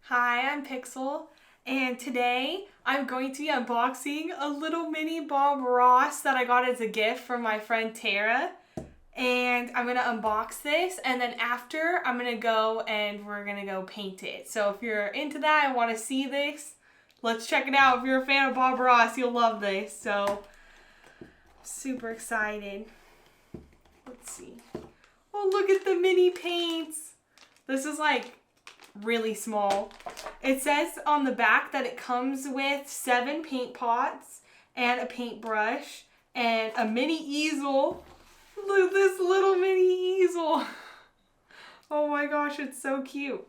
Hi, I'm Pixel, and today I'm going to be unboxing a little mini Bob Ross that I got as a gift from my friend Tara. And I'm going to unbox this, and then after I'm going to go and we're going to go paint it. So if you're into that and want to see this, let's check it out. If you're a fan of Bob Ross, you'll love this. So, super excited. Let's see. Oh, look at the mini paints. This is like really small. It says on the back that it comes with 7 paint pots and a paintbrush and a mini easel. Look at this little mini easel. Oh my gosh, it's so cute.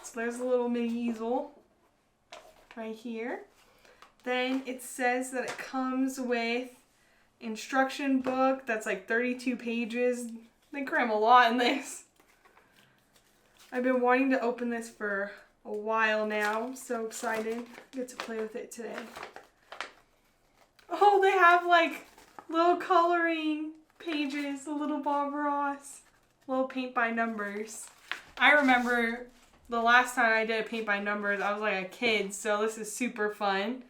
So there's a little mini easel right here. Then it says that it comes with instruction book that's like 32 pages. They cram a lot in this. I've been wanting to open this for a while now. I'm so excited. I get to play with it today. Oh, they have like little coloring pages, a little Bob Ross, little paint by numbers. I remember the last time I did a paint by numbers, I was like a kid, so this is super fun.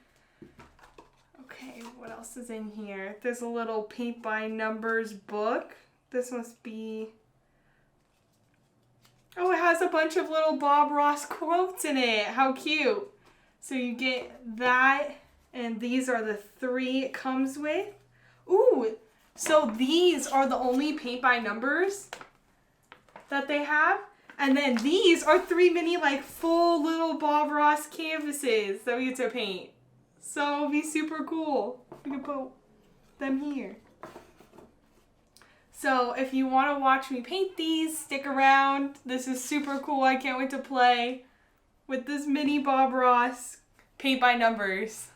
Okay, what else is in here? There's a little paint by numbers book. This must be... Oh, it has a bunch of little Bob Ross quotes in it. How cute. So you get that, and these are the 3 it comes with. Ooh, so these are the only paint by numbers that they have. And then these are 3 mini, like, full little Bob Ross canvases that we get to paint. So it'll be super cool. We can put them here. So if you want to watch me paint these, stick around. This is super cool. I can't wait to play with this mini Bob Ross paint by numbers.